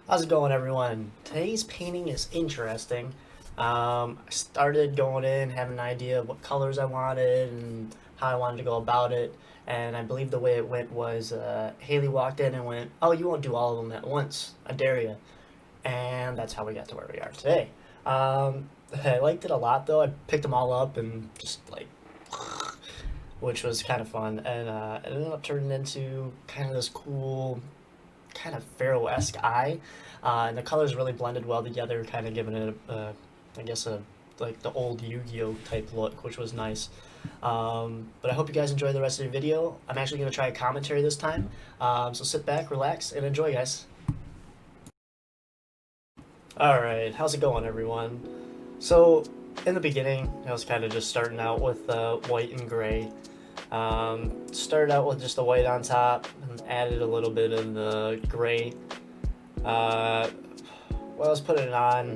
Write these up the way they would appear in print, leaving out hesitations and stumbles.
How's it going, everyone? Today's painting is interesting. I started going in, having an idea of what colors I wanted and how I wanted to go about it. And I believe the way it went was Haley walked in and went, "Oh, you won't do all of them at once. I dare you." And that's how we got to where we are today. I liked it a lot, though. I picked them all up and just like, which was kind of fun. And it ended up turning into kind of this cool kind of Pharaoh-esque eye, and the colors really blended well together, kind of giving it I guess like the old Yu-Gi-Oh type look, which was nice. But I hope you guys enjoy the rest of the video. I'm actually going to try a commentary this time, so sit back, relax, and enjoy, guys. Alright, how's it going, everyone? So, in the beginning, I was kind of just starting out with white and gray. Started out with just the white on top and added a little bit of the gray. While I was putting it on,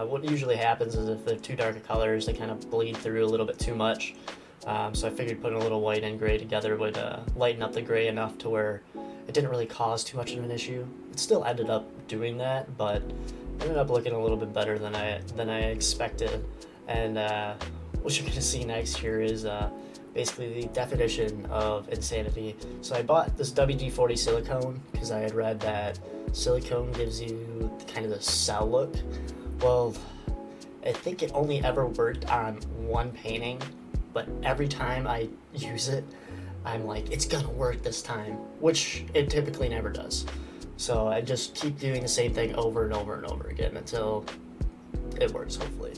what usually happens is if they're too dark of colors, they kind of bleed through a little bit too much. So I figured putting a little white and gray together would lighten up the gray enough to where it didn't really cause too much of an issue. It still ended up doing that, but it ended up looking a little bit better than I expected. And what you're gonna see next here is basically the definition of insanity. So I bought this WD-40 silicone because I had read that silicone gives you kind of the cell look. Well, I think it only ever worked on one painting, but every time I use it, I'm like, it's gonna work this time, which it typically never does. So I just keep doing the same thing over and over and over again until it works, hopefully.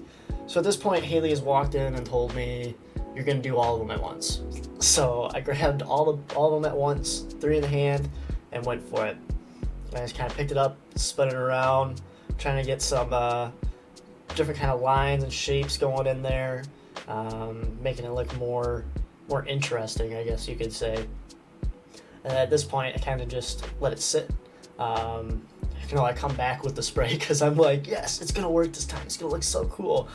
So at this point, Haley has walked in and told me, "You're gonna do all of them at once." So I grabbed all of them at once, 3 in the hand, and went for it. I just kind of picked it up, spun it around, trying to get some different kind of lines and shapes going in there, making it look more interesting, I guess you could say. And at this point, I kind of just let it sit. I come back with the spray because I'm like, yes, it's gonna work this time. It's gonna look so cool.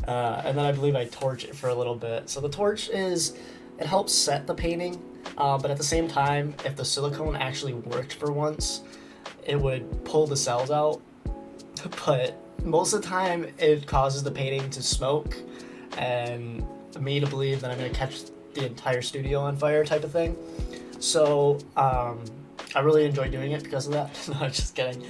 And then I believe I torch it for a little bit. So the torch it helps set the painting, but at the same time, if the silicone actually worked for once, it would pull the cells out. But most of the time, it causes the painting to smoke and me to believe that I'm gonna catch the entire studio on fire type of thing. So I really enjoy doing it because of that. No, I'm just kidding.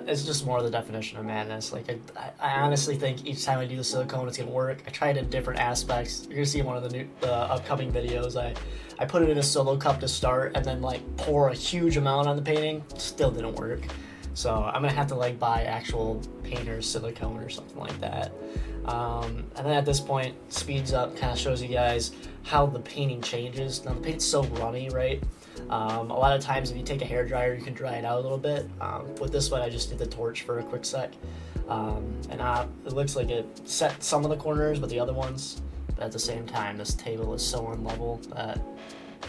It's just more of the definition of madness. Like I honestly think each time I do the silicone, it's gonna work. I tried it in different aspects. You're gonna see in one of the upcoming videos. I put it in a solo cup to start, and then like pour a huge amount on the painting. Still didn't work. So I'm gonna have to like buy actual painter's silicone or something like that. And then at this point, speeds up, kind of shows you guys how the painting changes. Now the paint's so runny, right? A lot of times if you take a hairdryer, you can dry it out a little bit. With this one, I just did the torch for a quick sec. It looks like it set some of the corners, but the other ones, but at the same time, this table is so unlevel that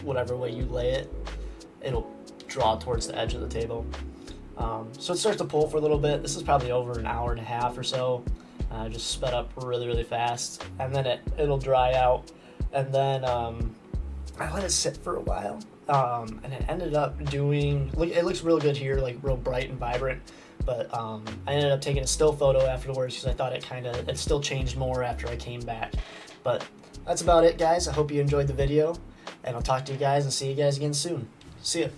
whatever way you lay it, it'll draw towards the edge of the table. So it starts to pull for a little bit. This is probably over an hour and a half or so. Just sped up really fast, and then it'll dry out, and then I let it sit for a while, and it ended up doing. It looks real good here, like real bright and vibrant. But I ended up taking a still photo afterwards because I thought it still changed more after I came back. But that's about it, guys. I hope you enjoyed the video, and I'll talk to you guys and see you guys again soon. See ya.